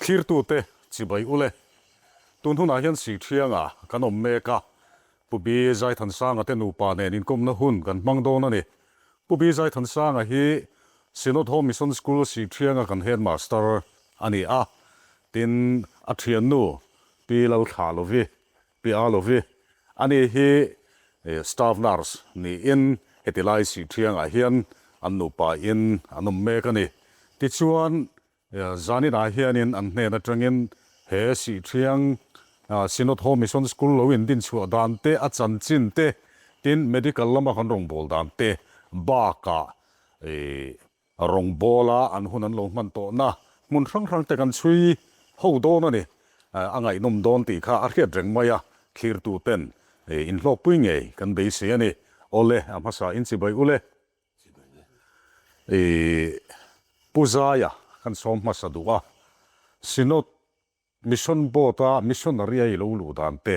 khir tu te chi bai ule tun hun a hian Sihthiang a kan om meka pubi Zaithansanga te nupa ne nin kom na hun kan mang don ani pubi Zaithansanga hi Sinod Home Mission School Sihthiang a kan Headmaster ani a tin a thian nu Pi Lalthlahlovi Pi Alovi ani hi staff nurse ni in hetilai Sihthiang a hian an nupa in an om meka ni ti chuan zanin a hianin an hnen atangin he Sihthiang Sinod Home Mission School lo in din chhuak dan te a chan chin te tin medical lama kan rong bol dan te baka rong bola an hun an lo man to na mun rang te kan chui ho don ani angai nom don ti kha a riat reng maya khir tu ten in hlok pui nge kan be se ani ole amasa in chi bai ule puzaya kan som masa duwa Sinod mission bota missionary ai lo lu dan te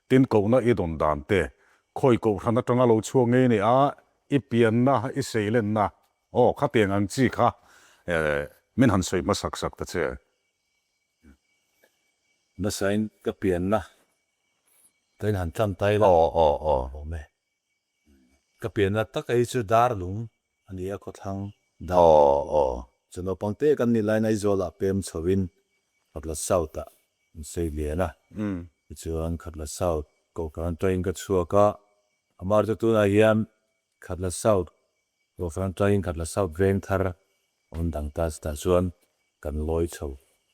tin ko na idon dan te khoi ko thana tanga lo chuang nge ni a ipian na i seilen na o kha tiang ang chi kha min han soi ma sak ta che na sain ka pian na tayin han tlam tay la o me ka pian na tak ai chu dar lung ani a ko thang da chuno pangte kan ni line ai zola pem chawin khatla sauta sei liana chuan khatla saut ko kan train ka chuaka amar tu na hiam khatla saut ko kan train khatla saut veng thar on dang ta sta chuan kan loi chho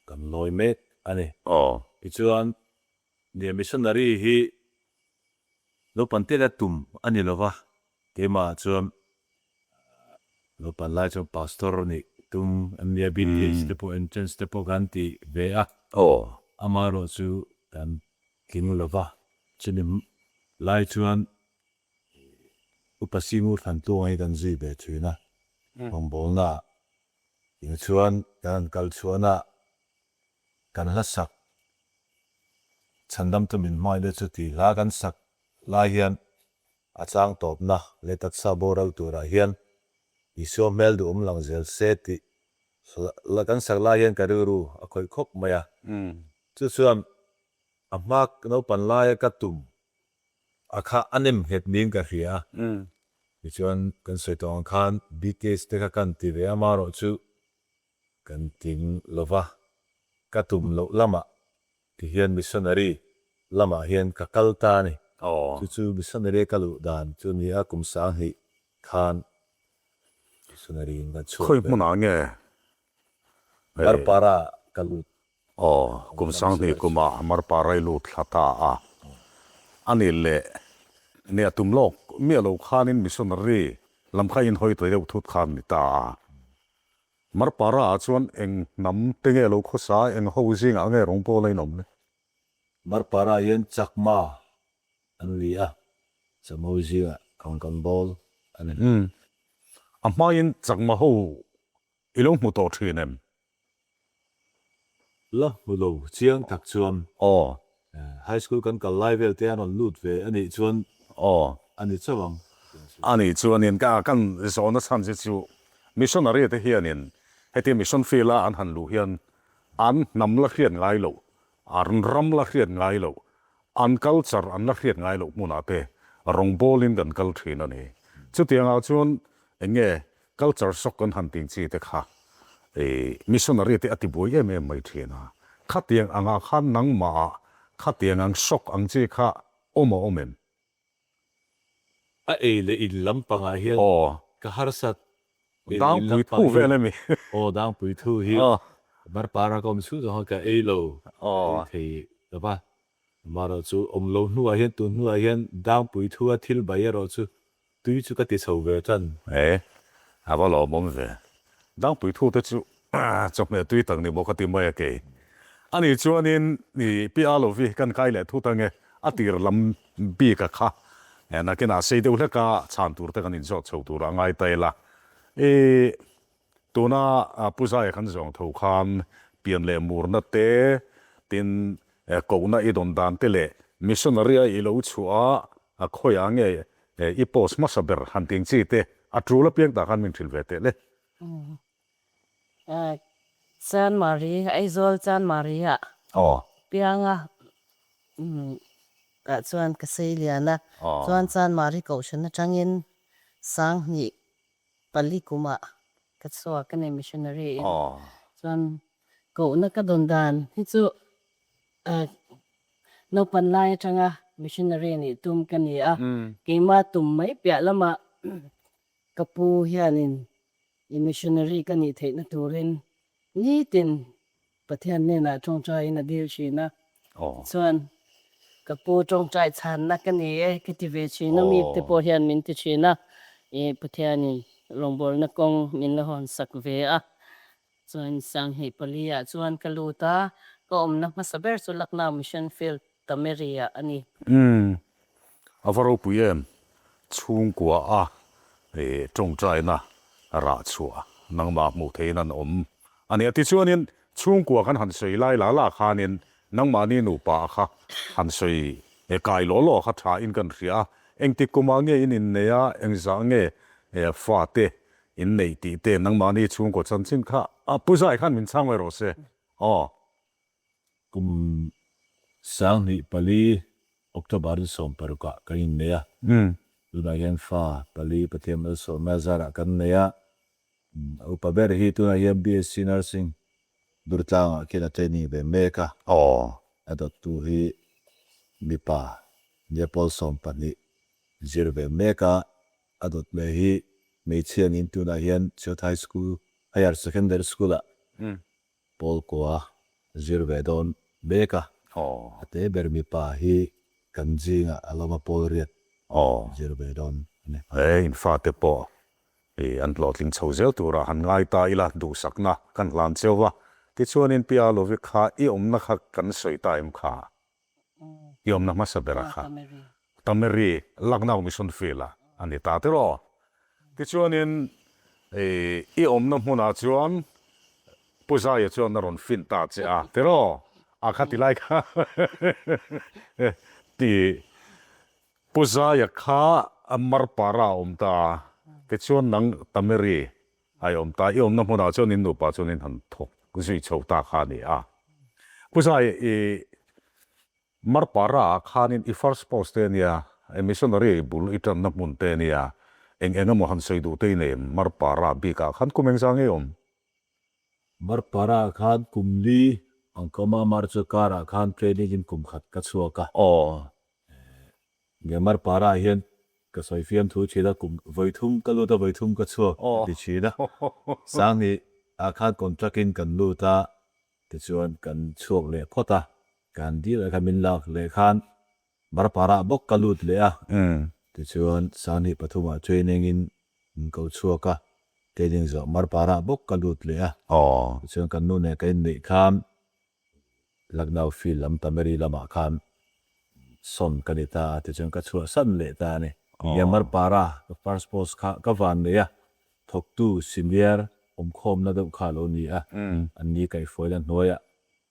kan loi met ani chuan ni missionary hi lo pante la tum ani lova kema chuan lo pan lai chuan pastor ni tum amia bin te po entrance te po ganti ve a amaro chu kan kin lova chinim lai chuan upasimu than tu ai kan zi be thuna hong bolna in chuan kan kal chuana kan la sak chandam tumin mai le chu ti la kan sak la hian achang top na le tak sa boral tura hian iso mel du lang zel seti la kan sak la hian karuru a khoi khop maya chu chuan a mak no pan la ya katum akha anem het ning ka ria chuan kan soi tong khan bks te ka kan ti ve amaro chu kan ting lova katum lo lama ti hian missionary lama hian ka kalta ni chu missionary kalu dan chu ni a kum sang hi khan missionary na chu khoi mun a nge mar para kalu kum sang ni kuma mar parai lu thlata a ani le ne atum lok mi lo khanin missionary lam kha in hoi toi deuh thut khan ni ta mar para chuan eng nam tenge lo khosa eng ho jing a nge rong po lai nom le mar para yen chakma an li a chamoji kan bol ani amma in chakma ho ilong mu to thinem la mulo chiang tak chuan high school kan kal level te an lut ve ani chuan ani chawang ani chuan in ka kan zona chan je chu missionary te hianin heti mission field an han lu hian an nam la khian ngai lo an ram la khian ngai lo an culture an la khian ngai lo muna te rong bolin kan kal thina ni chu tianga chuan enge culture sok kan han ting chi te kha missionary te ati boi em mai thina khatiang anga khan nang ma khatiang ang sok ang chi kha omem a le in lampanga hian ka harsat dang pui thu vele mi dang pui thu hi mar para kom su do ka lo thei ba maro chu omlo nu a hian tu nu a hian dang pui thu a thil bai ro chu tui chu ka ti chho ve chan ava lo mom ve dang pui thu te chu chok me tui tang ni mo ka ti mai ke ani chuanin ni pi Alovi kan kai le thu tange atir lam bi ka kha na kena sei deuh leka chan tur te kan in jot chho tur angai taila tuna puzai khan zong tho khan pian le mur na te tin ko na idon dan te le missionary a ilo chua a khoya nge i post ma saber hunting chi te a trula piak da kan min thil ve te le Chan Marie Aizol Chan Maria อ๋อ pianga ka chuan ka seiliana chuan Chan Marie ko shana changin sang ni palikuma ka chhuak ka nei missionary in อ๋อ chuan ko na ka don dan hi chu no pan lai changa missionary ni tum ka ni a keima tum mai pya lama kapu hianin i missionary ka ni theina turin ni tin pathian ne na chongchai na dil shina อ๋อ chuan kapu chongchai chan na ka ni e kiti ve china mi te po hian min ti china e pathianin longbol na kong min la hon sak ve a chuan sang hi palia chuan kaluta ko om na masaber chu lakna mission field tameria ani อาวารปุยเอ็มช่วงกัวจงใจนะราชัวนังมาหมู่เทนันอันนี้ที่ชวนนี้ช่วงกัวกันหันสวยไล่ลาลาคานินนังมานี่หนูป่าค่ะหันสวยกายล้อล้อค่ะชาอินกันเสียเองติกุมาเงี้ยอินเนียเองสังเงี้ยฟาเตอินเนตีเตนังมานี่ช่วงกัวจันทินค่ะผู้ชายขันมินช่างไว้รอเซ่อ๋อ กุมสังนิปลีออกตบาร์สอมปรุกะกันเนี่ยดูนายเห็นฟ้าปลีปะเทียมสอมมาซาระกันเนี่ยอุปเบรฮีตัวนายBSc Nursingดูตางกินเทนีเบเมกะอ๋ออดตุฮีมีป่าเยปอลสอมปลีจิรเบเมกะอดเลฮีไม่เชียงอินตัวนายเห็นเชอไทสคูลไฮยาร์เซคันเดอร์สคูลอะปอลกัวจิรเบดอนเบกะอ๋อเตเบอร์มีป่าฮีกันจิงอะลามาปอลเรียดอ๋อจิรเบดอนเนี่ยอินฟาเตปออันหลอดลิงเฉาเซลตัวระหันง่ายตายละดูสักนะกันหลานเซลวะที่ชวนอินพิอาโลวิคาอีอมนักกันสวยตายมขาอีอมนักมาสเบระค่ะตามเมรีลักนาวมิชอนฟิลาอันนี้ตาเตรอที่ชวนอินอีอมนักมุนาชวนผู้ชายชวนนรอนฟินตาเจ้าเตรออาคาติไลค่ะที่ผู้ชายข้าอัมมารปาราอมตาที่ชวนนังตามเมรีไออมตาอีอมนักมุนาชวนนินนูปาชวนนินหันทกกุศลโชตาขานี่ผู้ชายมารปาราขานินอีฟาร์สปอสเตเนียมิชชันนารีบุลอิตันนักมุนเตเนียเองมหันสุยดูเตเนมมารปาราบีกาขันคุมเองสังเอมมารปาราขันคุมลีอังคมามาร์จการาขันเทรนิงคุมขัดกัดสัวกะอ๋อเงมารปาราเห็นก็สอยฟิล์มทูชีดกุมไวทุ่มก็รู้ตัวไวทุ่มก็ชัวดิชีดะสังนี้อาคารคอนทรักกินกันรู้ตาที่ชวนกันช่วงเล็กก็ตาการดีเลยกันมินลักเล็กขันมารปาราบกกลุดเลยที่ชวนสังนี้ปฐมเทรนนิ่งก็ชัวกะเทรนนิ่งจะมารปาราบกกลุดเลยที่ชวนกันนู่นเนี่ยกันนี่ขันลักนาวฟิลม์ตามเมรีลามาขันส่งกันตาที่ชวนกันชัวสั้นเลยตาเนี่ยยามารปาราก็ฟาร์สโพสก็วันเนี่ยทกตู้ซิมเลียร์คมนัดขาโลนี่อันนี้ไก่ฝอยดันน้อย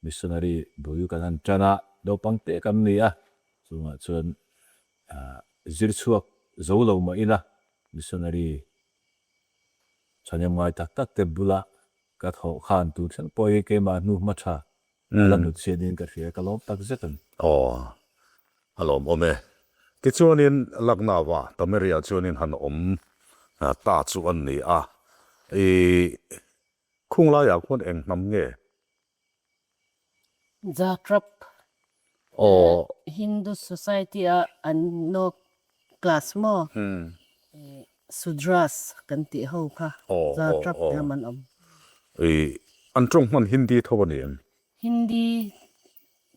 มิชชันนารีดูอยู่กันจนะดูปังเตะกันนี่ส่วนจิรชัวจะเอามาอีนะมิชชันนารีฉันยังไม่ตักเตบุละกัดหัวขานตูฉันปล่อยเกมาหนูมาชาแล้วนุชเชียดินกับเสียกลบตักเสร็จอ๋อฮัลโหลโอเมที่ชวนนินลักนาวะตามเมรียชวนนินหันตาชวนนี่คุ้งลายคนเองนำเงี้ย Zagreb Hindu Society an no class mo Sudras kan ti ho ka Zagreb namanอันตรงมันฮินดีทวันนี้ Hindi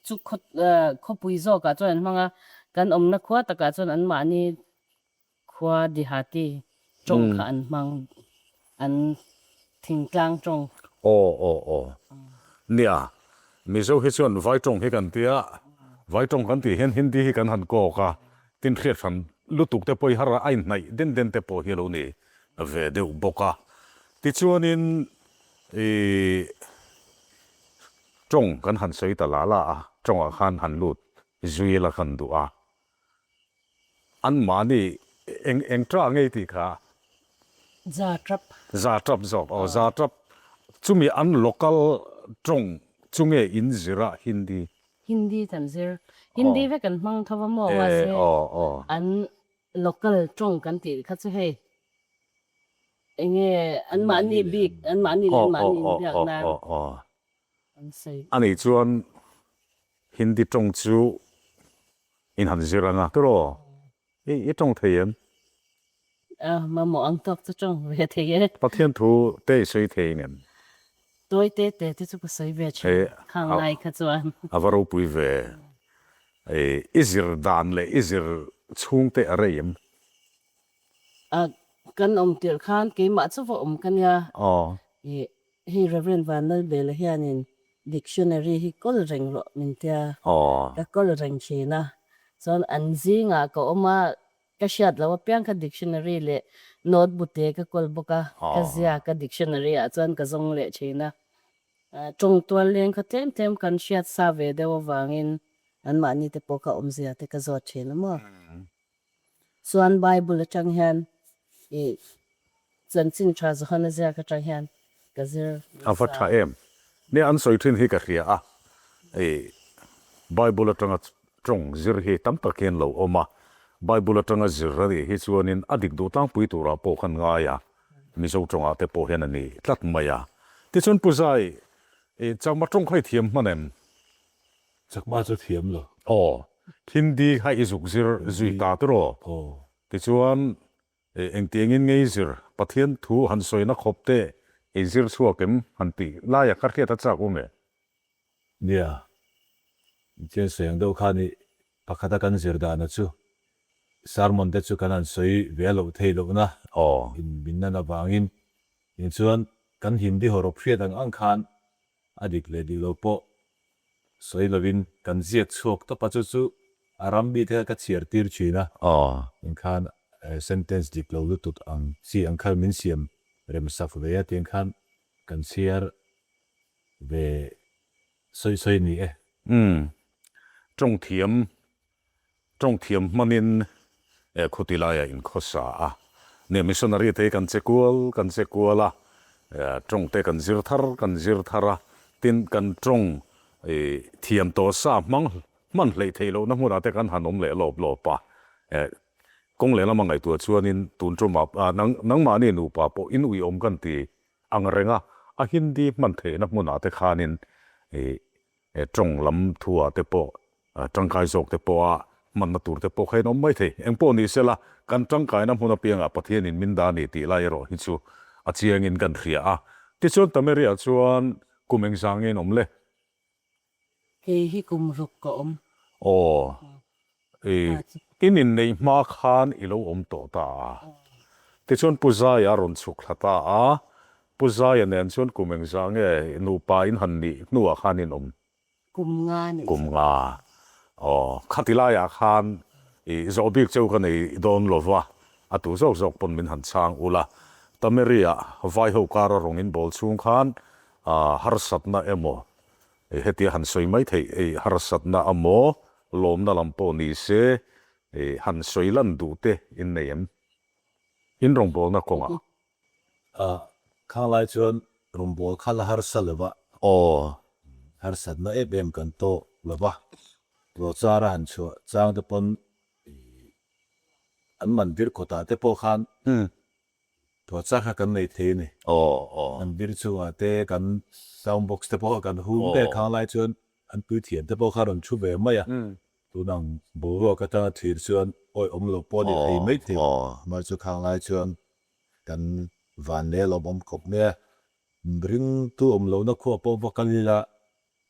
chu kho puizo ka chuan manga kan omna khwa taka chuan an mani khwa dihati chong kha an mang an thingtlang chong โอ้เนี่ยมิโซฮิชวนไว้ตรงให้กันเตียไว้ตรงกันตีเห็นฮินดีให้กันหันโกกะตินเทียดฟันลุตุกเตปอยฮาระไอไหนเด่นเตปอยฮิโลนี่เวเดอุบกะติชวนินจงกันหันสวยตลาละจงอาคารหันลุดจุยละขันดูอันมานี่เอ็งตราไงตีค่ะ Zagreb ซาตรับจอกซาตรับ chumi an local trong chunge in zira Hindi tan zir Hindi ve kan mang thawa mo wa se an local trong kan ti kha chu hei enge an mani big an mani len mani biak na an sei ani chuan hindi trong chu in han zira nga tro e trong theyen ma mo ang tok chu trong ve the ye pathian thu te sei theingen toi te chu ko sei ve che khang lai kha chuan avaro pui ve izir dan le izir chung te areim kan tir khan ke ma chu vo kan ya hi reverend van der bel hianin dictionary hi kol reng ro min tia ka kol reng china chon an zinga ko oma ka shat lawa piang ka dictionary le notebook te ka kol boka ka zia ka dictionary a chon ka zong le china chung tual len ka tem kan shat sa ve de wangin an mani te poka omzia te ka zot china mo suan bible chang hian chân xin tra zo hana zia ka chang hian ka zir avatra em ne an soi thin hi ka ria bible atanga trong zir hi tam taken lo oma bible atanga zir ri hi chuanin adik du tang pui tura po khan nga ya mi zo tronga te po hian ani tlat maya ti chon puzai changma trong khai thiam manem chakma chu thiam lo hindi hai izuk zir zui ta tro ti chuan eng tiangin ngei zir pathian thu han soina khopte ezir chuakem hanti la ya kharkhia ta chak ume nia chen seng do khani pakhata kan zir da na chu sarmon de chu kanan soi velo theilo na in binna na bangin in chuan kan hindi horop hriat ang khan adik le di lo po soi lovin kan ziak chuak to pa chu arambi the ka chiar tir china in khan sentence dik lo lutut ang si ang khal min siam rem saf ve ya tin khan kan siar ve soi ni trong thiam manin khutilaya in khosa ne missionary te kan chekuala trong te kan zir thara tin kan trong thiam to sa man hlei theilo na hmuna te kan hanom le lo pa kong le lamang ai tu chuanin tun troma nang ma ni nupa po in ui om kan ti ang renga a hindi man the na hmuna te khanin trong lam thua te po tangkai zok te po man na tur te po khain om mai the eng po ni sela kan tangkai na hmuna pianga pathian in min da ni ti lai ro hi chu a chiang in kan khria ti chon tameri a chuan kumeng sangin om le hi kum ruk ko om inin nei ma khan ilo om to ta ti chon puzaya ron chuk thata puzaya nen chon kumeng sange nupa in hanni nuwa khanin om kum nga khatilaya khan zobik cheu kan ei don lova atu zok pon min han chang ula tameria vai ho kara rongin bol chung khan harsat na emo heti han soi mai thei harsat na amo lom na lampo ni se han soi lan du te in neem in rong bol na konga khang lai chuan rong bol khal har salwa har sat na em kan to lova ro chara han chu chang de pon an man vir khota te po khan to cha kha kan nei the ni an vir chu ate kan sound box te po kan hu te khang lai chuan an pu thian te po kha ron chu ve mai tu nang bo ro ka ta thir chuan oi om lo po ni ei mai the ma chu khang lai chuan kan van le lo bom khop me bring tu om lo na kho po vokalila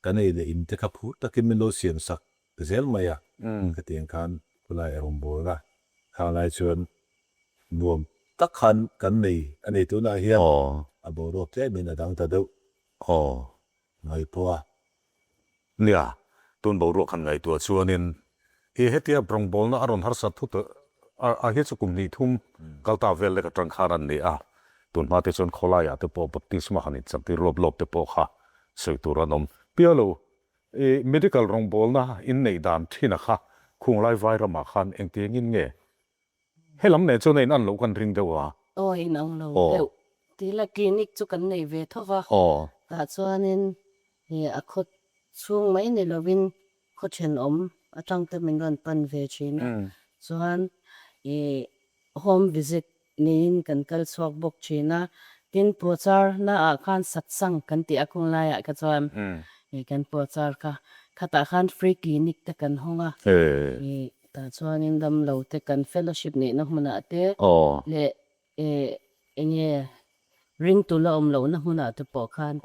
kan ei de in te kha phu takin min lo siam sak zel mai ka tiang khan pulai rom bo la khang lai chuan nuam tak khan kan nei ani tu na hian abo ro te min adang ta do ngai po nia tun bo ro khan ngai tu chuanin hetia brong bol na aron har sat thu a he chu kum ni thum kalta vel le ka tang kharan ni tun ma te chon khola ya te po baptisma hani chak ti lop te po kha sei turanom pialo medical rong bol na in nei dan thina kha khung lai vai rama khan eng tiang in nge helam ne chon in an lo kan ring dewa in ang lo tí là clinic chu kan nei ve thowa ta chuanin hi a khot chung mai ni lovin kho chen atang te min ron pan ve china chuan i home visit nin kan kal chhuak bok china tin puachar na a khan satsang kan ti akung lai a ka chuan i kan puachar ka khata khan free clinic te kan honga i ta chuanin dam lo te kan fellowship ni na hmuna te le enge ring tu la lo na hmuna te po khan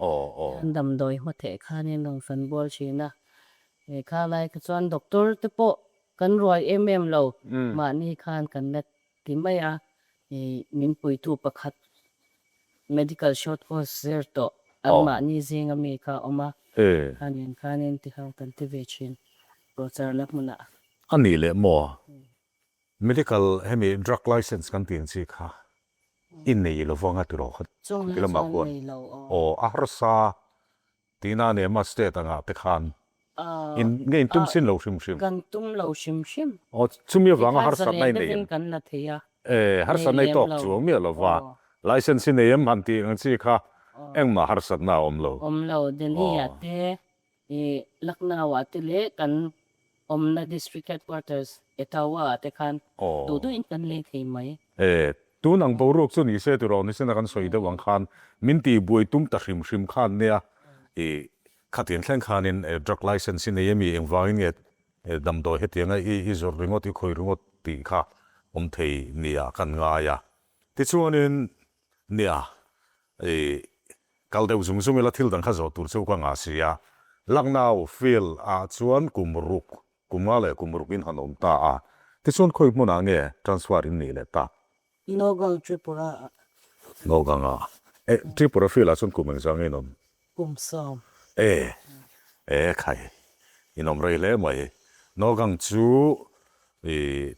an dam doi ho the khanin long fan bol china e kha lai ka chuan doctor te po kan roi lo ma ni khan kan net ti mai a min pui tu pakhat medical short course zer to an ma ni zinga mi kha oma khanin ti hang kan ti ve chin prochar la hmuna ani le mo medical hemi drug license kan tin chi kha in nei lo wanga tu ro khat kila ma ko o ahrasa tina ne ma state anga te khan in nge tum sin lo shim shim kan tum lo shim shim o chumi wanga har sat nai nei kan na theya har sat nai tok chu mi lo wa license ne yam han ti ang chi kha eng ma har sat na om lo den hi ate lakna wa te le kan omna district headquarters etawa te khan tu in kan le thei mai tu nang bo ruk chu ni se tu ro ni se na kan soi de wang khan min ti bui tum ta hrim hrim khan nia khatin thlang khanin drug license in yemi engwang nge dam do hetianga i zor ringot i khoi ringot ti kha thei nia kan nga ya ti chuanin nia kal deu zum zum la thil dang kha zo tur chu ka nga sia langnau feel a chuan kumga le kumruk in hanom ta a ti chuan khoi hmuna nge transfer in ni le ta Nogang Tripura Noganga Tripura feel a chuan kumeng zang inom kumsom khai inom rei le mai Nogang chu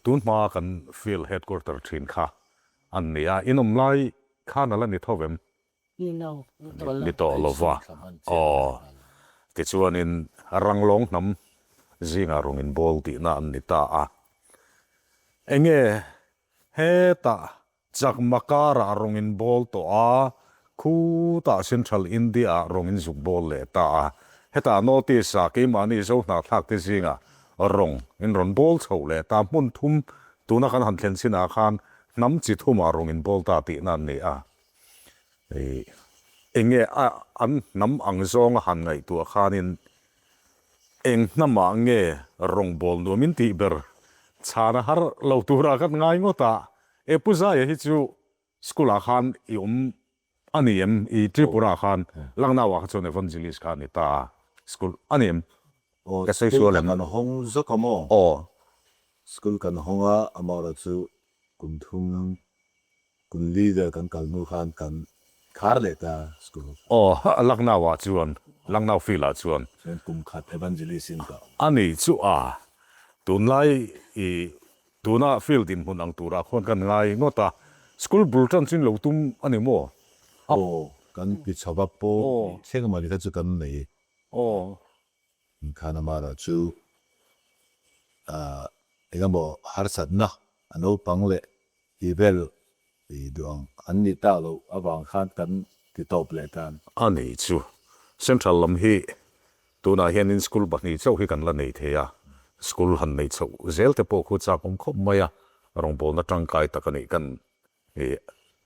tun ma kan feel headquarter thin kha an nia inom lai kha na la ni thovem ni to lova ti chuan in ranglong nam zinga rong in bol ti na an ni ta a enge heta chak makara rong in bol to a khu ta central india rong in zuk bol le ta a heta notice a ke mani zo na thak te zinga rong in ron bol chho le ta mun thum tuna kan han thlen sina khan nam chi thuma rong in bol ta ti na ni a enge an nam ang zong han ngai tu khanin eng nama nge rong bol no min ti ber chana har lo tura kat ngai ngota puza hi chu skula khan i aniem i tripura khan langna wa chon evangelist khan ta school aniem ka sai so la man hong zo kamo school kan honga amara chu kun thum kun leader kan kalnu khan kan khar le ta school langna wa chuan langna fila chuan kum khat evangelist in ka ani chu tunlai tuna field in hunang tura khon kan ngai ngota school bulletin chin lo tum ani mo kan pi chhawp po theng ma ri chu kan nei khana mara chu egamo har sat na ano pangle ivel duang anni ta lo awang khan kan ti top le tan ani chu central lam hi tuna hian in school bahni chau hi kan la nei theya school han nei chau zel te po khu cha kom khop maya rong bol na tangkai takani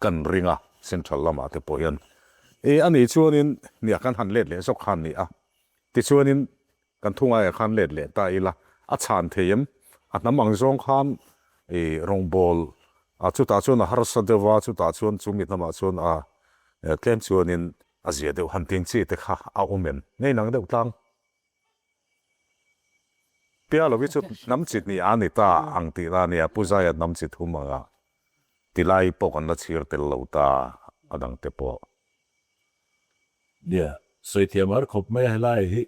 kan ringa central lama te po hian ani chuanin nia kan han let le sok khan ni a ti chuanin kan thunga khan let le ta ila a chan theim a namang zong khan rong bol chu ta chuan har sadewa chu ta chuan chumit nama chuan tlem chuanin azia deuh han ting chi te kha a omen nei nang deuh tlang Pi Lalthlahlovi chu nam chit ni ani ta ang ti la nia puzaya nam chit humanga tilai po kan la chhir tel lo ta adang te po Sihthiang mar khop mai lai hi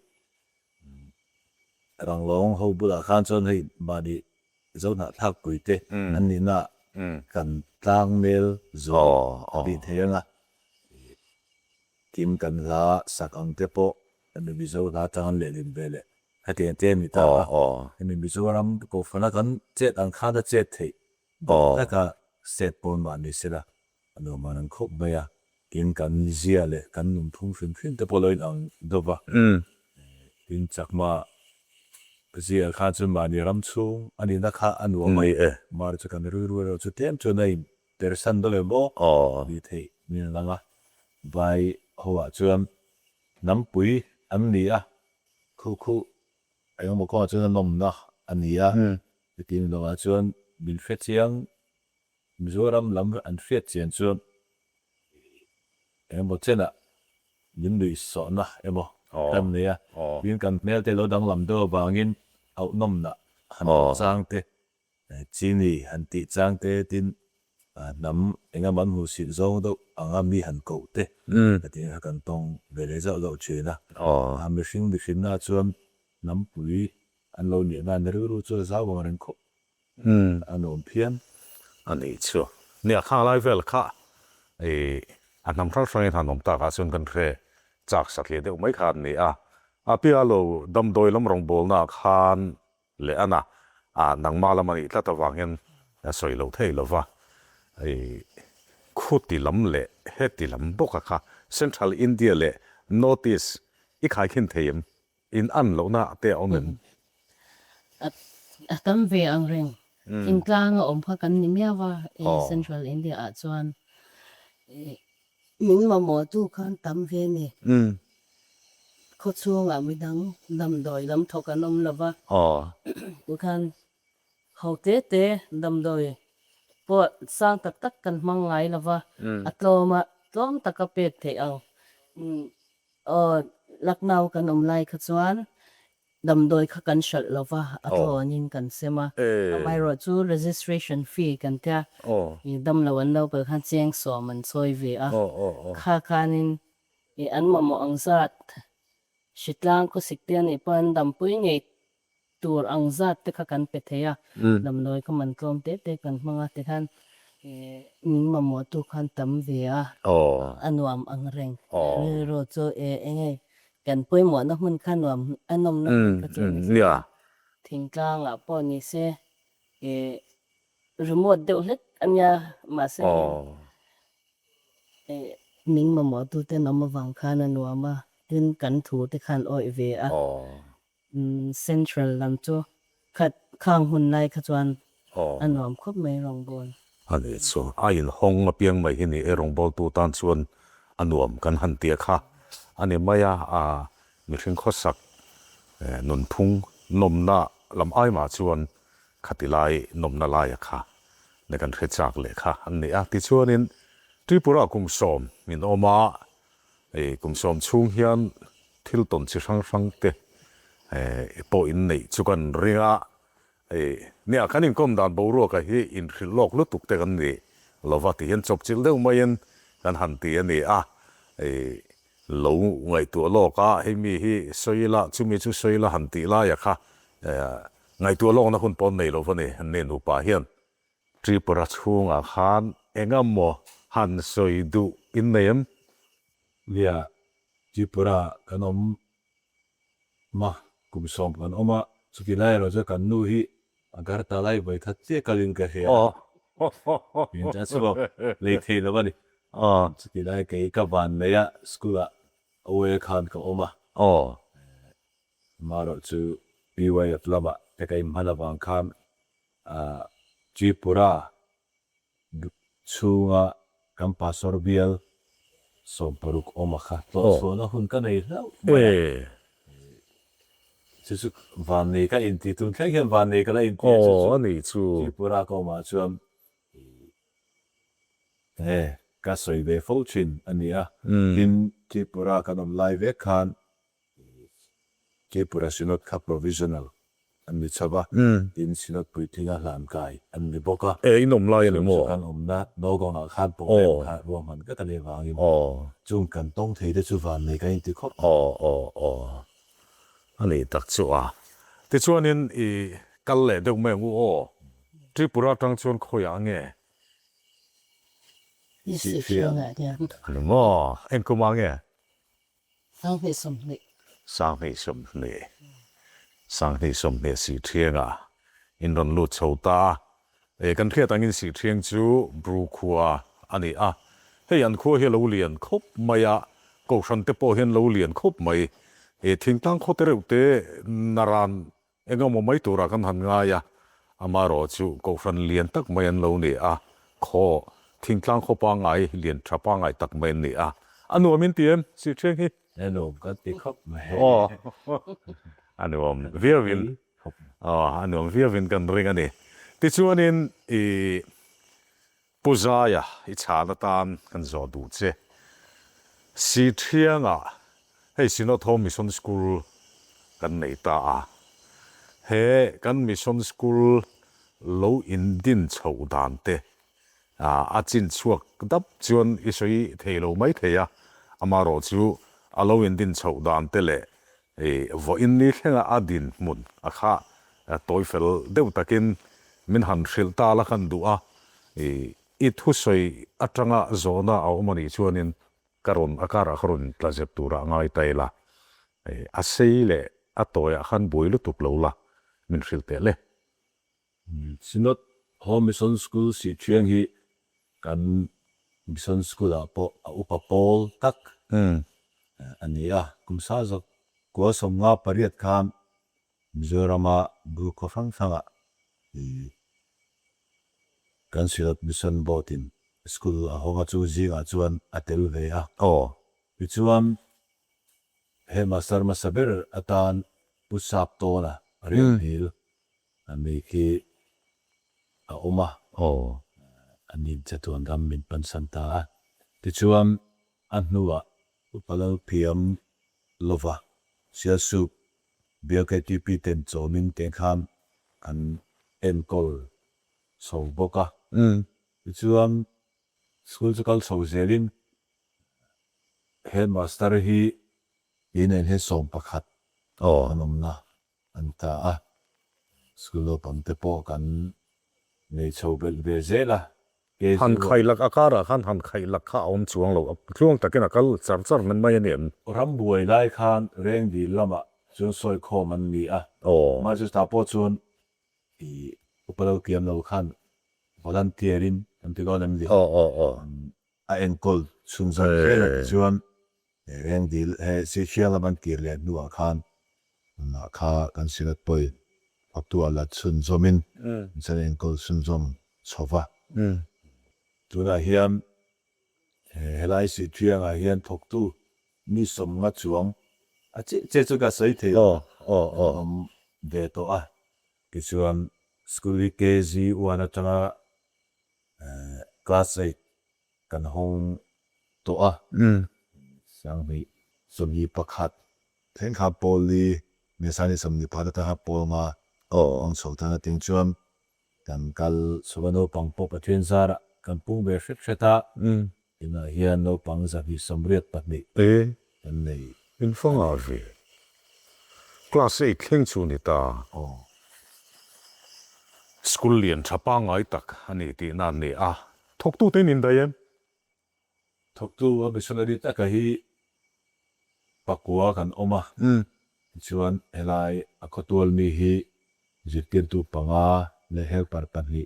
ranglong ho bula khan chon hi mani zona thak puite anni na kan tlang mel zo bi theyanga kim kan la sakang te po an mi zo la tang le lim bele hatian te mi ta mi mi zo ram ko fana kan chet ang kha da chet thei ta ka set pon ma ni sila ano manan khop baya tin kan zia le kan num thung fin te poloin ang dova tin chakma zia kha chu mani ram chung ani na kha anu mai mar chu kan ru chu tem chu nei person do le bo ni thei ni langa vai hoa chuan nam pui an ni a khu ai mo ko chuan nom na ani a tin lo a chuan min fe chiang Mizoram lam an fet chian chuan emo chena min lui so na emo kan nia bin kan mel te lo dang lam do bangin au nom na han chang te chini han ti chang te tin nam enga man hu si zo do anga mi han ko te ti kan tong vele zo lo chena ha mi sing na chuan nam pui an lo ni na ru chu za wa ren ko anom phian ani chu nia khang lai vel kha an nam thar thang han nom ta ka sun kan re chak sak le de mai khan ni a pia lo dam doi lam rong bol na khan le ana nang ma lam ani tla ta wangin soi lo thei lo wa khuti lam le heti lam boka kha central india le notice I khai khin theim in an lo na te onen tam ve ang reng in tlang om kha kan ni mia wa central india a chuan min ma mo tu khan tam ve ni kho chuanga mi dang lam doi lam thokanom lova tu khan hote dam doi po sang tak kan mangai lova atloma tlom takapet the ang laknau kan lai kha chuan dam doi kha kan shal lova atlonin kan sema mai ro chu registration fee kan ta dam lawan lo pe khan cheng so man choi ve a kha khanin an mamo ang zat shitlang ko siktian pan dam pui ngei tur ang zat te kha kan pe theya dam doi kha man tlom te kan manga te khan mamo tu khan tam ve a anuam ang reng ro chu engei kan pui mo na hun khan nuam anom na ka chu nia thingtlang a po ni se remote de let anya ma se ming mamo tu te nom wang khan anuama tin kan thu te khan oi ve a central lam chu khat khang hun lai kha chuan anuam khop mai rong bon ani so in hong a piang mai hi ni rong bol tu tan chuan anuam kan han tia kha ani maya mi thing khosak nun phung nomna lam ai ma chuan khatilai nomna lai kha ne kan thre chak le kha ani ti chuanin tripura kum som min oma kum som chung hian thil ton chi rang te po in nei chukan ringa nia kanin kom dan bo ro ka hi in lok lu tuk te kan ni lovati hian chop chil deuh mai an kan han ti ani lo ngai tu lo ka he mi hi soila chumi chu soila han ti la ya kha ngai tu lo na hun pon nei lo vani ne nu pa hian tripura chunga khan engamo han soi du in neem lia tripura kanom ma kum som kan oma chukilai ro kan nu hi agar talai bai that che kalin ka he in ta so le the lo bani chukilai ke ka van le ya school a awe khan ka oma maro chu biwai atlama te kai malawang khan tripura chunga kam pasor bial som paruk oma kha to so na hun ka nei lau Just van nee ka inti tun kijk hem van nee ka la inti ani chu tripura ko ma chuan ka soi ve fortune ania in tripura kanom live khan tripura sinot ka provisional an mi chaba in sinot puitinga hlan kai an mi boka inom lai ani mo kan na no go na khan po kha ro man ka tale wangi chung kan tong thei de chu van nee ka inti khop ani tak chu ti chuanin kal le deuh mai ngu tripura tang chuan khoya nge si fianga dia ani mo en kuma nge sang he sang hei som ne si thianga in ron lu chota kan thriat angin si thiang chu bru khuwa ani hei an khua hi lo lian khop maya ko san te po hian lo lian khop mai thing tang kho te reu te naran enga mo mai tura kan han nga ya amaro chu ko san lian tak mai an lo ni a kho thing tlang kho pa ngai lian tha pa ngai tak mai ni a anu min tiem si theng hi ngaihnawm kan ti khop mai anu viavin anu viavin kan ring ani ti chuanin puzaya I chana tan kan zo du che Sihthianga hei sinot home mission school kan nei ta a he kan mission school lo in din chho dan te a chin chuak dap chuan isoi theilo mai theya amaro chu alo in din chho dan te le vo in ni khenga adin mun akha toifel deu takin min han hril ta la kan du a I thu soi atanga zona au mani chuanin karon akara kharon tlajep tura ngai taila a seile atoya khan boilu tuklo la min hril te le sinot home mission school Sihthiang hi kan mission school a upa pol tak ania kumsa zak ko som nga pariat kham Mizorama bu ko thanga kan silat mission botin school a honga chu zinga chuan atel ve a chuan Headmaster masaber atan pusap tona riam hil ami ki a oma anin chatuan dam min pansanta ti chuan annuwa upalo piam lova sia su BIANGBIAKNA ten chomin ten kham an enkol so boka ti chuan school chakal so zelin Headmaster hi inen he som pakhat anomna anta a school pamte po kan nei chobel be zela han khailak akara khan han khailak kha om chuang lo tluang takin akal char man mai ani ram buai lai khan reng di lama chu soi kho man ni a ma chu ta po chun I upalo kiam lo khan volunteerin anti go nam di a enkol sun zan chuan reng di si hiala man kirle nuwa khan na kha kan silat poi aktua la chun zomin san enkol sun zom chowa tuna hiam helai Sihthiang a hian thoktu ni som nga chuang a che chu ka sai the ve to a ki chuan school KG wana tanga class 8 kan home to a sang mi somni pakhat theng kha poli mesani somni phada ta pol ma ang so ta ting chuan kan kal subano pangpo pathian zara kan pung be hret ina hian no pang za hi somriat patni kan nei in fonga ve class 8 thleng chu ni ta school lian thapa ngai tak ani ti na ni a thok tu te nin dayem thoktu a missionary ta ka hi pakua kan oma chuan helai a khotol mi hi zikir tu panga le helper pani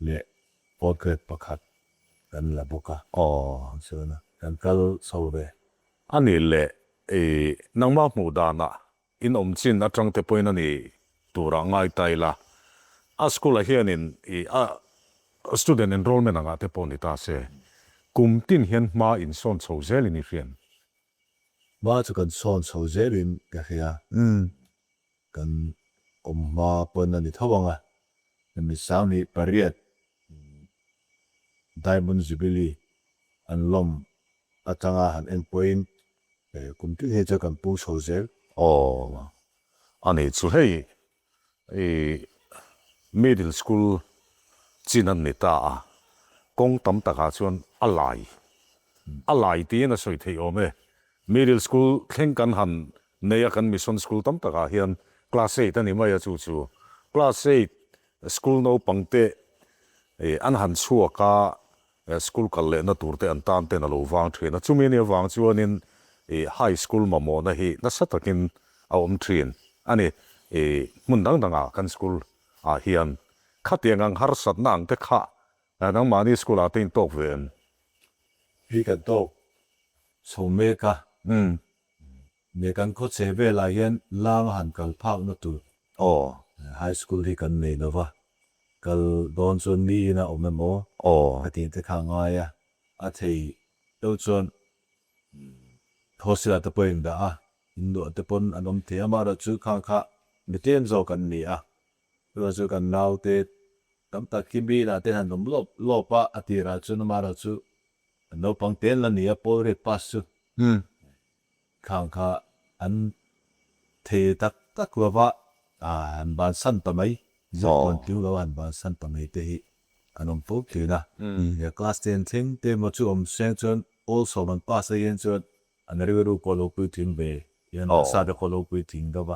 le portrait pakhat kan la boka chuan kan kal sowe ani le nangma mu dana in chin atang te poina ni tura ngai taila a school a hianin a student enrollment anga te poni ta se kumtin hian ma in son chho zel ni rian ma chu kan son so zerin ka hia kan ma pon ani thawanga mi sami pariat diamond jubilee an lom atanga han en point kumtin he cha kan pu so zel ani chu hei middle school chinan ni ta a kong tam taka chuan alai ti na soi thei ome middle school thleng kan han neya kan mission school tam taka hian class 8 ani mai chu class 8 school no pangte an han chuaka school kal le na turte an tan te na lo wang thena chumi ni wang chuanin high school mamo na hi na satakin a thin ani mun danga kan school a hian khatiangang har sat nang te kha nang mani school a tin tok ven hi kan to so me ka me kan ko che ve la hian lang han kal phak na tu high school hi kan nei lova kal don chon ni na omemo atin te kha nga ya a thei do chon thosila te poin da a indo te pon anom the amara chu kha kha miten zo kan ni a ro chu kan nau te tam ta kibi na te han nom lopa atira chu na mara chu no pang ten la ni a pol ret pas chu khang kha an the tak lova an ban san pa mai zo kon tu lo an ban san pa mai te hi anom po tu na ya class 10 thing te mo chu om seng chon also man pas yen chon an ri ru ko lo pu tin be yan sa de ko lo pu tin da ba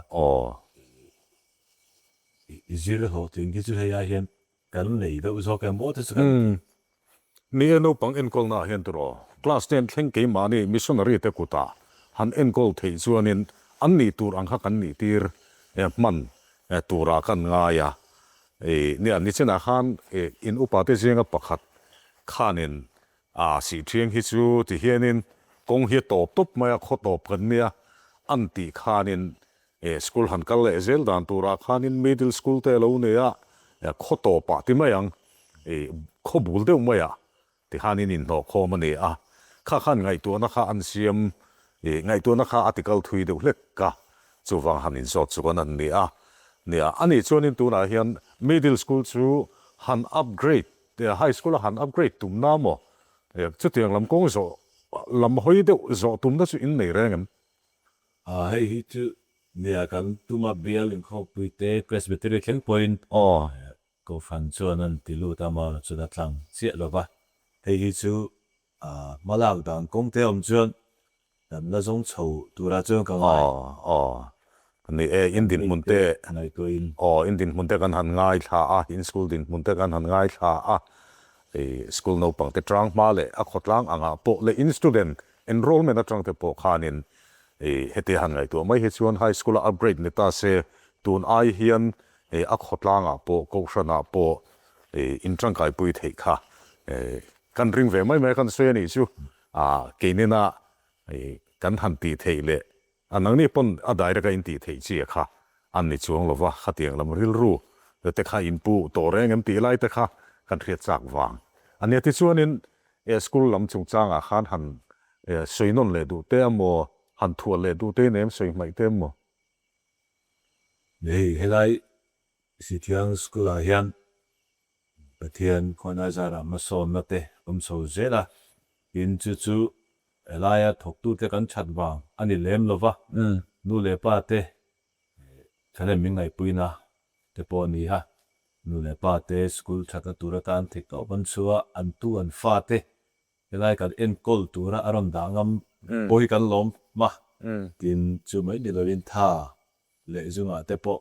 izir ho tin ki chu ya hian kan nei da zo kan mo te chu kan ni no pang en kol na hian tro class 10 thleng ke mani missionary te kuta han en kol thei chuanin an ni tur ang kha kan ni tir man tura kan nga ya ni an ni chena khan in upa te jinga pakhat khanin si thiang hi chu ti hianin kong hi top maya kho top kan nia an ti khanin school han kal le zel dan tura khanin middle school te lo ne ya kho topa ti mayang kho bul de maya ti khanin in no kho mani kha khan ngai tu na kha an siam ngai tu na kha article thui de hlek ka chu wang hanin zot chu kan an nia ani chuanin tu na hian middle school chu han upgrade the high school han upgrade tum na mo chu tiang lam kong zo lam hoi de zo tum na chu in nei rengam hei hi chu nia kan tuma bial in kho pui te presbytery keng point ko fan chuan an tilu ta ma chu da tlang chia lo ba hei hi chu malak dang kong te om chuan nam na zong chho tura chuan ka ngai ni indin munte ngai to in indin munte kan han ngai tha in school din munte kan han ngai tha school no pang te trang ma le a khotlang anga po le in student enrollment atang te po khanin hete han ngai to mai he chuan high school upgrade ni ta se tun ai hian a khotlang a po ko shana po in tang kai pui thei kha kan ring ve mai kan se ni chu ke ni na kan han ti thei le anang ni pon a dai ra in ti thei chi kha an ni chuang lova khatiang lam ril ru te kha in pu to reng em ti lai te kha kan riat chak wang ania ti chuanin school lam chung changa khan han soinon le du te amo han thua le du te nem soi mai te mo nei helai Sihthiang school a hian pathian khona zara ma som na te so zela in chu elaya thok tu te kan chat wang ani lem lova nu le pa te thale mi ngai puina te po ni ha nu le pa te school thata tura tan thik to ban chuwa an tu an fa te elai kan en kol tura aron dangam poi kan lom ma tin chu mai ni lovin tha le zunga te po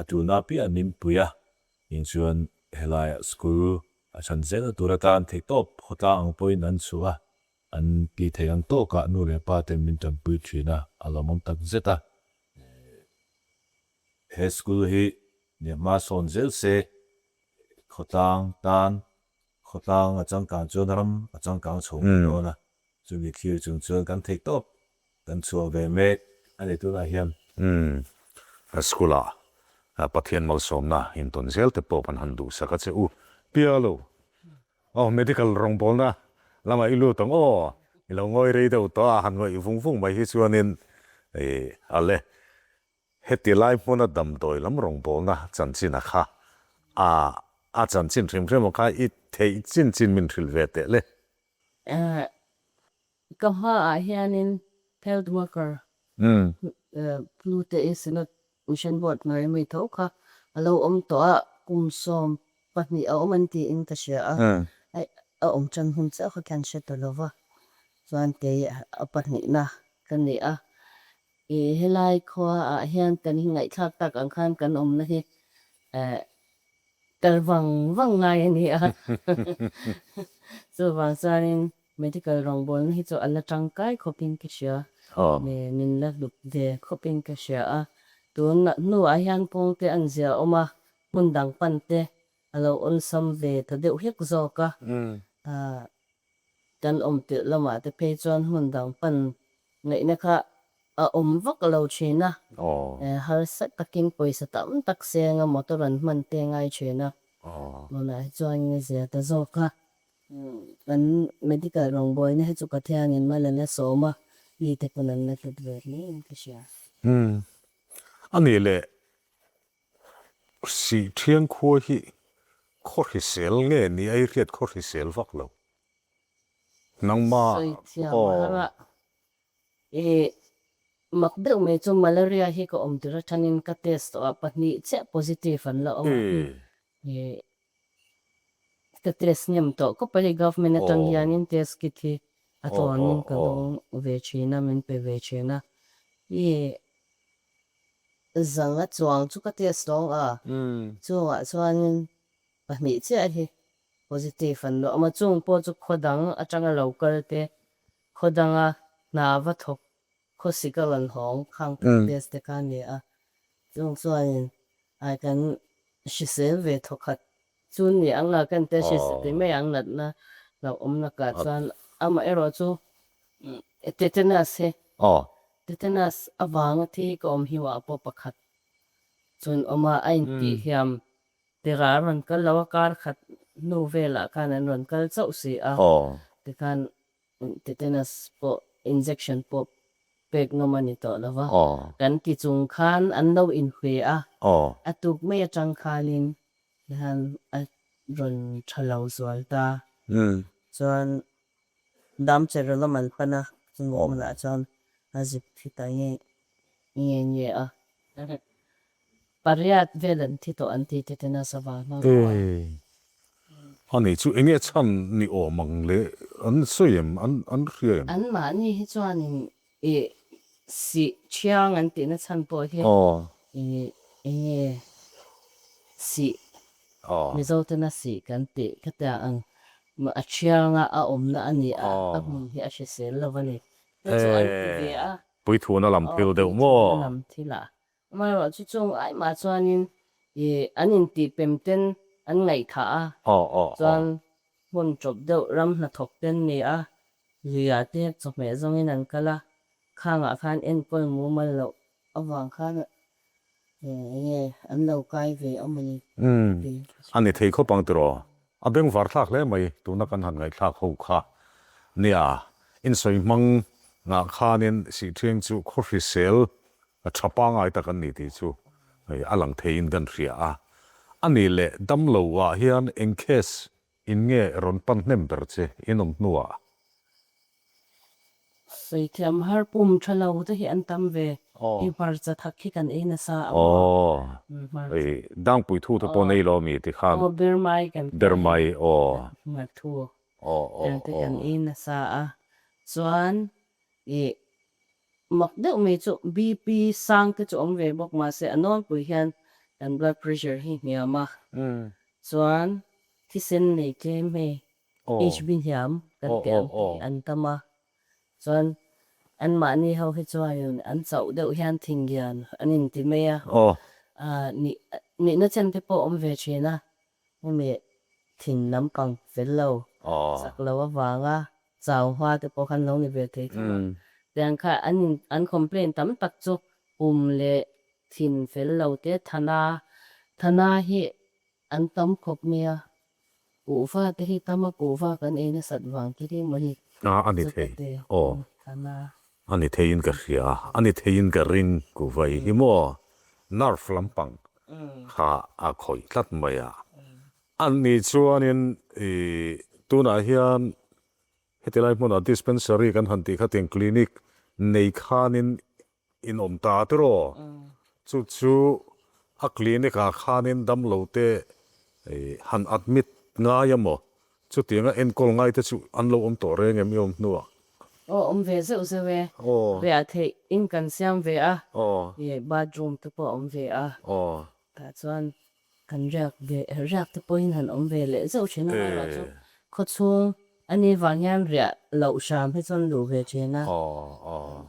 atu na pi anim puya in chuan helaya school a chan zela tura tan thik to khota ang poi nan chuwa an pi theyang to ka nu le pa te min tam pui thina alamom tak zeta he school hi ne ma son zel se khotang tan khotang achang kan chon ram achang kang chho no na chu mi khiu chung chon kan thek top kan chuo ve me ani tu la hiam school pathian mal som na in ton zel te po pan han du saka che u pialo medical rong bol na lama ilu tong ilo ngoi rei do to han ngoi fung mai hi chuanin ale heti life mona dam doi lam rong bol na chan chin a kha a chan chin thrim kha I thei chin min thil ve te le ka ha hianin health worker plute is not mission board ngai mai tho kha alo om to kum som pahni a om an ti in ta sha ai a om chan hun cha kha kan she to lova chuan ke a pahni na kan ni helai kho a hian kan hi ngai thak tak ang khan kan om na hi kal wang ngai ni so wang sanin medical rong bol hi cho alla tangkai khopin ki sha me min la lup de khopin ka sha tun nu a hian pong te an zia oma mundang pan te alo on sam ve ta de hek zo ka kan til lama te pe chuan hun dang pan ngai na kha a vak lo china har sat takin poisa tam tak senga motoran man te ngai chena mona chuan nge zia ta zo ka kan medical rong boy ne chu ka thiang in malana soma ni te kunan na te dwer ni in kisha ani le si thiang kho hi khor hi sel nge ni ai riat khor hi sel vak lo nangma hara makdeu me chu malaria hi ko tira thanin ka test a pahni che positive an la ka test nyam to ko pali government atang hianin test kit hi aton ka dong ve china min pe ve china zanga chuang chu ka test dong chuwa chuanin pahni che hi positive an lo ama chung po chu khodang atanga local te khodanga na va thok kho sikalan hong khang test te kan ni chung chuanin ai kan shisel ve thokhat chun ni anga kan te shis te me ang nat na lo na ka chuan ama ero chu tetanus he tetanus awanga thi ko hiwa po pakhat chun oma ain ti hiam te ran kal lawa kar khat nu vela kan an ron kal chau si te kan tetanus po injection po pek no mani to lawa kan ki chung khan an no in hwe atuk me atang khalin han ron thalo zwal ta chuan dam cherlo man pana chung mala chuan azip thita nge pariat velan thito anti tetanus awa ma ani chu enge chan ni mang le an soyem an riem an ma ni hi chuanin si chiang an ti na chan po hi si mizo te na si kan ti kata ang a chiang a na ani a mun hi a she sel lo ni chu an ti ve pui thu na lam phil deuh mo lam thila ma ro chu chung ai ma chuanin anin ti pemten an ngai tha chuan hun chop deuh ram na thok ten ni lia te chop me zong in an kala khanga khan en pol mu mal lo awang khan an lo kai ve amani ani thei kho pang tro abeng var thak le mai tu na kan han ngai thak ho kha nia in soi mang nga khanin si thiang chu khori sel a thapa ngai ta kan ni ti chu alang thein kan ria ani le dam lo wa hian en case in nge ron pan nem ber che inom nuwa Sihthiang har pum thalo te hi an tam ve i par cha thak hi kan na sa dang pui thu to po nei lo mi ti khan bermai kan bermai ma thu te kan na sa chuan mak deuh me chu bp sang te chu ve bok ma se anon pui hian kan blood pressure hi niama chuan thi sen nei te me hb hiam kan pian an tama chuan an ma ni ho hi chuan an chau deuh hian thingyan anin ti me ni na chen te po ve china me thing nam pang velo sak lo awanga chau hwa te po khan lo ni ve te dan kha an complain tam tak chu le thin velo te thana hi an tam khop mia ufa te hi tama kufa kan na satwang ki ri mani ani thei ani thein ka ria ani thein ka ring ku vai hi mo nerve lampang kha a khoi tlat maya ani chuanin tuna hian hetilai mona dispensary kan han ti khatin clinic nei khanin in ta tro chu a clinic a khanin dam lo te han admit nga yamo chu tinga en kol ngai te chu an lo to reng em yom nuwa ve ze ve ve a the in kan siam ve ye bathroom te po ve ta chuan kan rak te po in han ve le zo chena ra chu kho chung ani wangyan ria lo sham he chon lu ve chena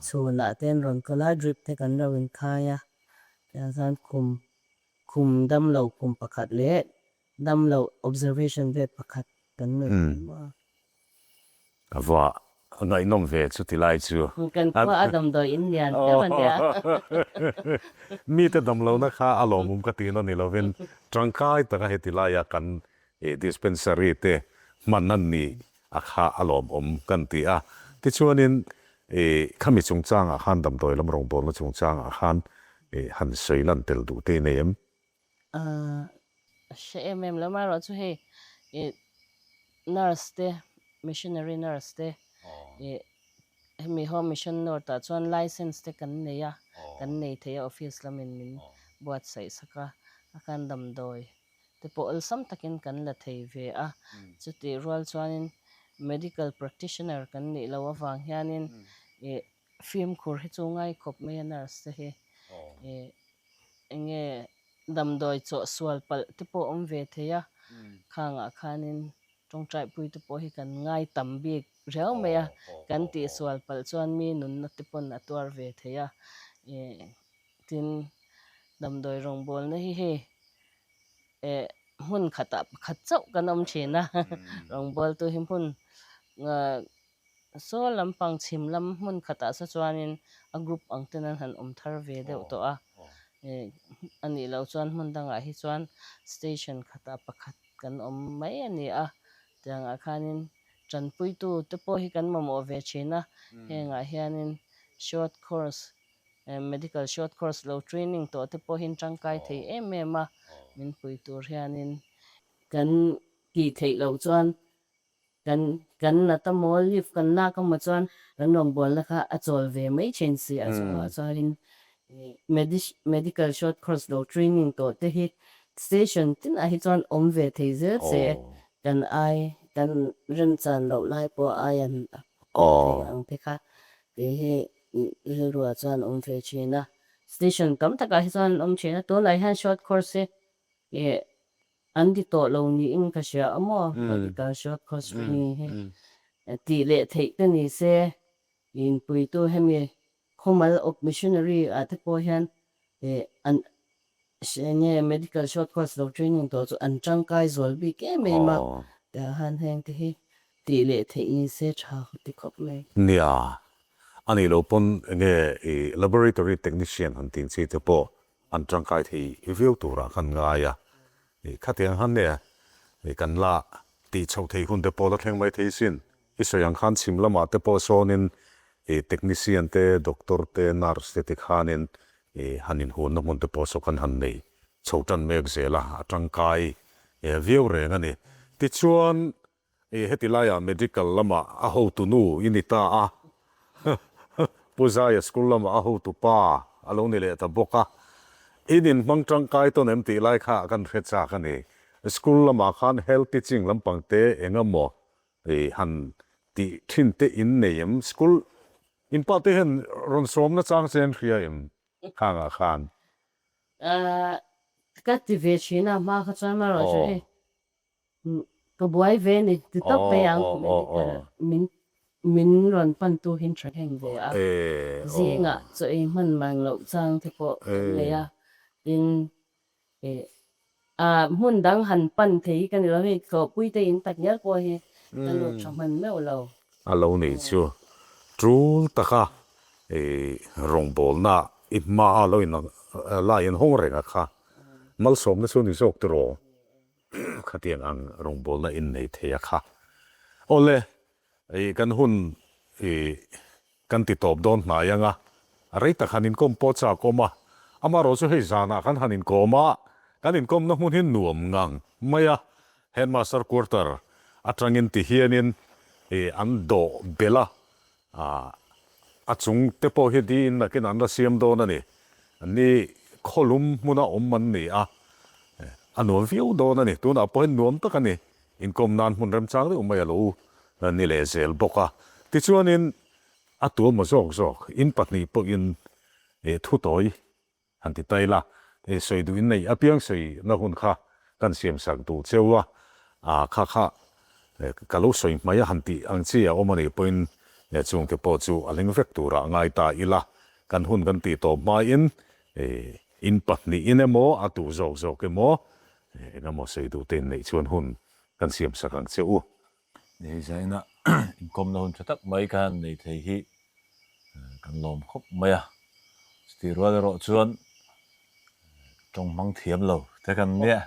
chuna ten ron kala drip te kan ro in khaya ya san kum dam lo kum pakhat le dam lo observation ve pakhat kan và ngaihnawm về chút thì lại chưa kan ko adam do indian te man ya mi te dam lo na kha alomum ka ti no ni lovin trangkai ta ka hetila ya kan dispensary te manan ni a kha alom kan ti a ti chuanin khami chungchang a khan dam doi lam rong bol na chungchang a khan han sei lan tel du te nem SHMM lo ma ro chu he nurse te missionary nurse te mi home mission nor ta chuan license te kan nei a kan nei the office lamin min buat sai saka akan dam doi te po al sam takin kan la thei ve a chuti rual chuanin medical practitioner kan nei lo awang hianin film khur hi chungai khop me nurse te he enge dam doi cho swal pal te po ve theya khanga khanin trong trai pui te po hi kan ngai tam bik reu me a kan ti swal pal chuan mi nun na te pon atwar ve theya tin dam doi rong bol na hi he hun khata khat chau kan om thina rong bol tu him hun so lampang chim lam mun khata sa chuanin a group ang tenan han om thar ve deuh to a ani lo chuan hmun dangah hi chuan station khata pakhat kan om mai ani a tiang a khanin tranpui tu te po hi kan mamo ve thina henga hianin short course medical short course lo training to te po hin tangkai thei em a min pui tur hianin kan ki thei lo chuan kan na ta mol lif kan na ka ma chuan kan nom bol na kha a chol ve mai chen si a chuanin medical short course lo training to te hi station tin a hi chuan om ve thei zel che kan ai kan ren chan lo lai po ayan ang te kha te he ruwa chuan om ve china station kam taka hi chuan om china to lai han short course e andi to lo ni in ka sha amo medical short course ni he ti le thei te ni se in pui tu hemi khomal of missionary at po hian an shenge medical short course lo training to chu an tangkai zol bi ke me ma ta han heng te hi ti le thei ni se tha ti khop me nia ani lo pon nge laboratory technician han tin chi te po an tangkai thei view tura kan nga ya khatiang han ne kan la ti chau thei hun te po la thleng mai thei sin isayang khan chim lama te po sonin technician te doctor te nurse te khanin hanin hun na mun te po so kan han nei chautan mek zela atangkai view re ngani ti chuan hetilaya medical lama a ho tu nu inita a puzaya school lama a ho tu pa alo ni le ta boka inin mangtang kai to nem ti lai kha kan recha khani school lama khan health teaching lampang te engamo han ti thin te in neim school in pa te hen ron som na chang chen khria im khanga khan ka ti ve china ma kha chan ma ro che ko buai ve ni ti tok pe yang min ron pan tu hin tra heng ve a zinga so e man mang lo chang te po le ya in mun dang han pan thei kan lo hi ko pui te in tak nyal po hi kan lo chaman me lo alo nei chu trul taka rong bol na itma alo in la in hong renga kha mal som na chu ni jok tro khatiang ang rong bol na in nei theya kha ole kan hun kan ti top don na yanga rei ta khanin kom po cha koma ama ro chu hei zana kan hanin koma kanin kom na mun hin nuam ngang maya headmaster quarter atrangin ti hianin an do bela achung te po hi din na kin an ra siam do na ni ani kholum muna man ni anuam viu do na ni tuna po hin nuam ta kani in kom nan mun ram chang de umaya lo ni le zel boka ti chuanin atu ma zok in patni po in thu toi han ti taila soi du in nei apiang soi na hun kha kan siam sak tu chewa kha kalau soi maya han ti ang chi a omani point chung te po chu aling vek tura ngai ta ila kan hun kan ti to ma in patni in emo atu zok ke mo na mo sei du ten nei chuan hun kan siam sak ang cheu nei zaina in kom na hun chatak mai kan nei thei hi kan lom khop maya sti rual ro chuan trong mang thiam lo te kan nia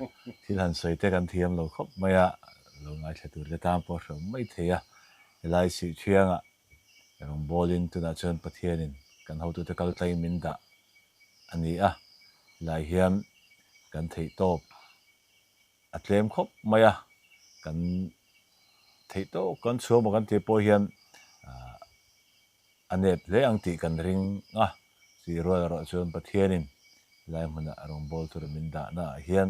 thil han soi te kan thiam lo khop maya lo ngai thla le tam po ro mai theia lai si thianga rong bolin tu na chuan pathianin kan ho tu te kal tlai min da ani a lai hiam kan thei top atlem khop maya kan thei to kan chuo mo kan te po hian anet le ang ti kan ring a si ro ro chuan pathianin lai hmana rong bol tur min da na hian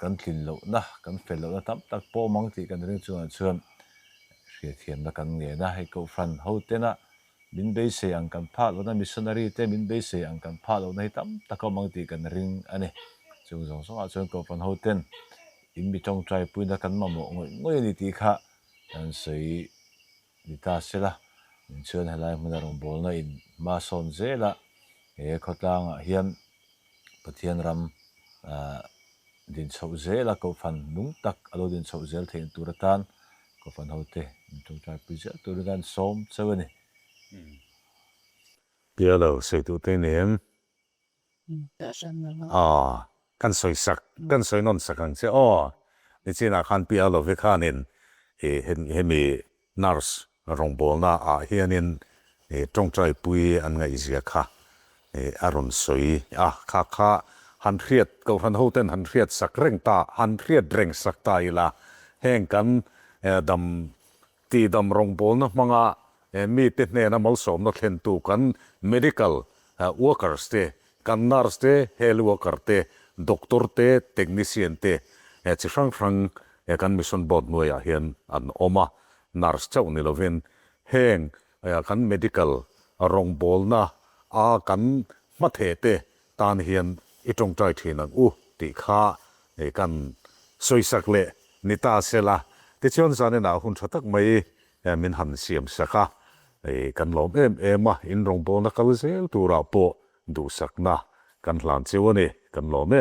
kan thlin lo na kan fel lo na tam tak po mang ti kan ring chuan hria thiam na kan nge na hei ko fran ho te na min be se ang kan pha lo na missionary te min be se ang kan pha lo na hi tam tak mang ti kan ring ani chung jong so a chuan ko fan ho ten in mi tong trai puina kan ma mo ngoi ni ti kha an sei ni ta sela in chuan helai hmana rong bol na in ma son zela e khotlang a hian pathian ram din chho zela ko fan nung tak alo din chho zel thein turatan ko fan hote in tong trai pu zel turagan som chawani pialo sei tu te nem kan soi sak kan soi non sakang che ni china khan pialo ve khanin he mi nurse rong bol na a hianin tong trai pui an ngai zia kha aron soi kha han hriat ko han hoten han hriat sak reng ta han hriat reng sak ta ila heng kan dam ti dam rong bol na manga mi te ne na mal som no thlen tu kan medical workers te kan nurse te health worker te doctor te technician te chi frang kan mission board noya hian an oma nurse chau ni lovin heng kan medical rong bol na kan mathe te tan hian itong trai thin an ti kha kan soisak le nita sela ti chon zane na hun thatak mai min han siam saka kan lom em in rong bol na kal zel tu ra po du sakna kan hlan chiwani kan lom